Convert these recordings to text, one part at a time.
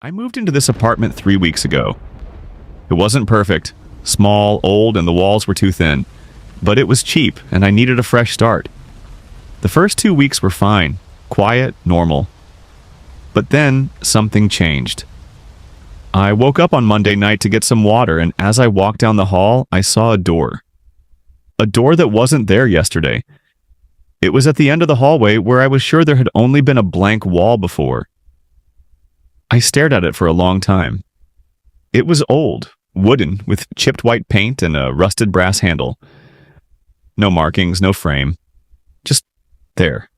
I moved into this apartment 3 weeks ago. It wasn't perfect, small, old, and the walls were too thin. But it was cheap, and I needed a fresh start. The first 2 weeks were fine, quiet, normal. But then, something changed. I woke up on Monday night to get some water, and as I walked down the hall, I saw a door. A door that wasn't there yesterday. It was at the end of the hallway where I was sure there had only been a blank wall before. I stared at it for a long time. It was old, wooden, with chipped white paint and a rusted brass handle. No markings, no frame. Just there.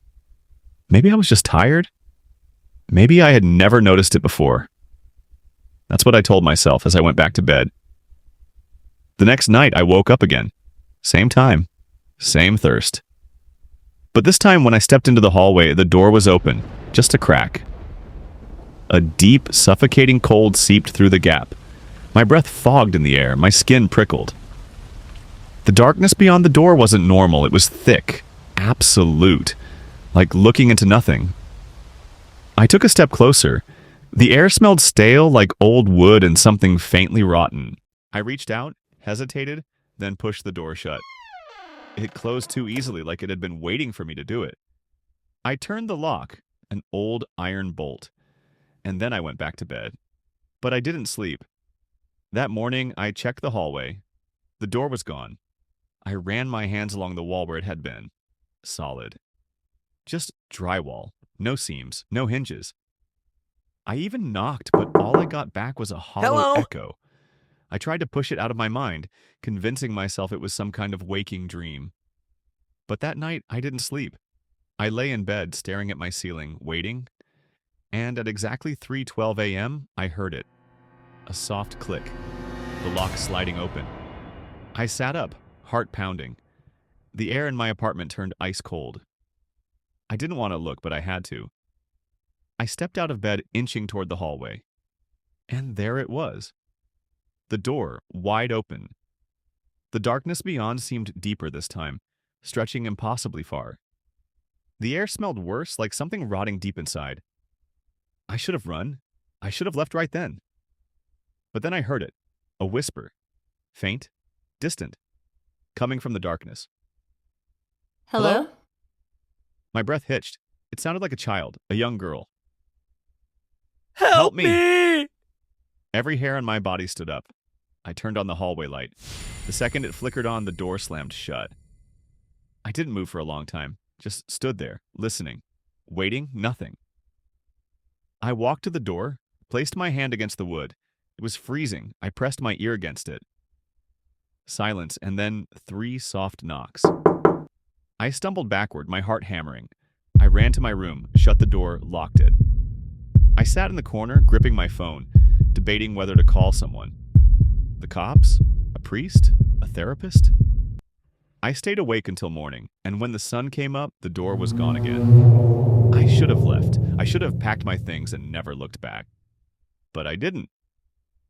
Maybe I was just tired? Maybe I had never noticed it before. That's what I told myself as I went back to bed. The next night, I woke up again. Same time, same thirst. But this time, when I stepped into the hallway, the door was open, just a crack. A deep, suffocating cold seeped through the gap. My breath fogged in the air, my skin prickled. The darkness beyond the door wasn't normal, it was thick, absolute, like looking into nothing. I took a step closer. The air smelled stale, like old wood and something faintly rotten. I reached out, hesitated, then pushed the door shut. It closed too easily, like it had been waiting for me to do it. I turned the lock, an old iron bolt, and then I went back to bed. But I didn't sleep. That morning, I checked the hallway. The door was gone. I ran my hands along the wall where it had been. Solid. Just drywall. No seams. No hinges. I even knocked, but all I got back was a hollow echo. I tried to push it out of my mind, convincing myself it was some kind of waking dream. But that night, I didn't sleep. I lay in bed, staring at my ceiling, waiting. And at exactly 3:12 a.m., I heard it. A soft click. The lock sliding open. I sat up, heart pounding. The air in my apartment turned ice cold. I didn't want to look, but I had to. I stepped out of bed, inching toward the hallway. And there it was. The door, wide open. The darkness beyond seemed deeper this time, stretching impossibly far. The air smelled worse, like something rotting deep inside. I should have run. I should have left right then. But then I heard it. A whisper. Faint, distant, coming from the darkness. Hello? My breath hitched. It sounded like a child, a young girl. Help me! Every hair on my body stood up. I turned on the hallway light. The second it flickered on, the door slammed shut. I didn't move for a long time, just stood there, listening, waiting, nothing. I walked to the door, placed my hand against the wood. It was freezing. I pressed my ear against it. Silence, and then 3 soft knocks. I stumbled backward, my heart hammering. I ran to my room, shut the door, locked it. I sat in the corner, gripping my phone, debating whether to call someone. The cops? A priest? A therapist? I stayed awake until morning, and when the sun came up, the door was gone again. I should have left. I should have packed my things and never looked back. But I didn't.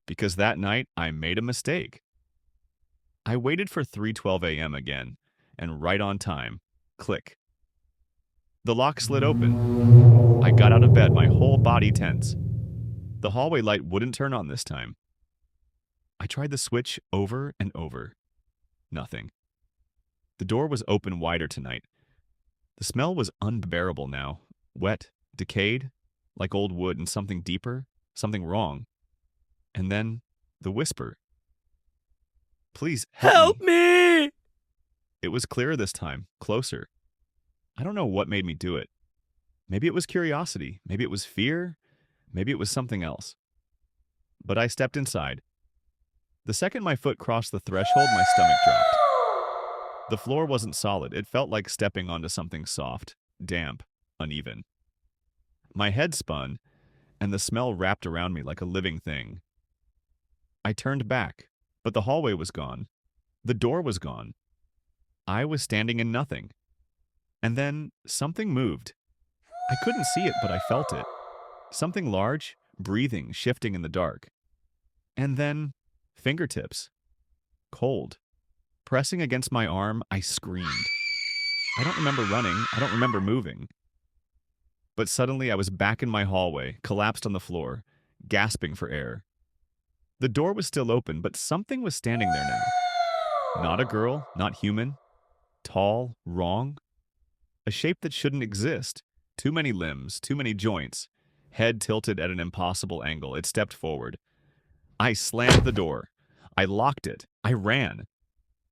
Because that night, I made a mistake. I waited for 3:12 a.m. again, and right on time, click. The lock slid open. I got out of bed, my whole body tense. The hallway light wouldn't turn on this time. I tried the switch over and over. Nothing. The door was open wider tonight. The smell was unbearable now. Wet, decayed, like old wood, and something deeper, something wrong. And then, the whisper. Please help me! It was clearer this time, closer. I don't know what made me do it. Maybe it was curiosity, maybe it was fear, maybe it was something else. But I stepped inside. The second my foot crossed the threshold, my stomach dropped. The floor wasn't solid. It felt like stepping onto something soft, damp, uneven. My head spun, and the smell wrapped around me like a living thing. I turned back, but the hallway was gone. The door was gone. I was standing in nothing. And then something moved. I couldn't see it, but I felt it. Something large, breathing, shifting in the dark. And then fingertips. Cold. Pressing against my arm, I screamed. I don't remember running. I don't remember moving. But suddenly I was back in my hallway, collapsed on the floor, gasping for air. The door was still open, but something was standing there now. Not a girl, not human. Tall, wrong. A shape that shouldn't exist. Too many limbs, too many joints. Head tilted at an impossible angle. It stepped forward. I slammed the door. I locked it. I ran.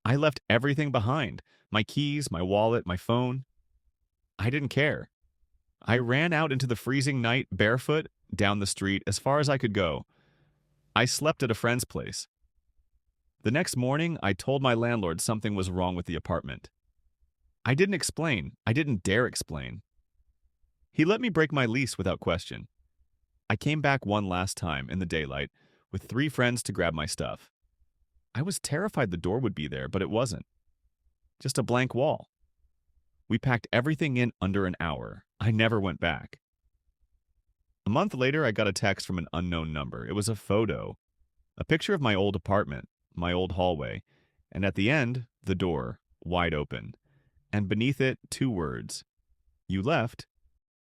I left everything behind. My keys, my wallet, my phone. I didn't care. I ran out into the freezing night, barefoot, down the street, as far as I could go. I slept at a friend's place. The next morning, I told my landlord something was wrong with the apartment. I didn't explain. I didn't dare explain. He let me break my lease without question. I came back one last time in the daylight with 3 friends to grab my stuff. I was terrified the door would be there, but it wasn't. Just a blank wall. We packed everything in under an hour. I never went back. A month later, I got a text from an unknown number. It was a photo, a picture of my old apartment, my old hallway, and at the end, the door, wide open, and beneath it, 2 words. You left,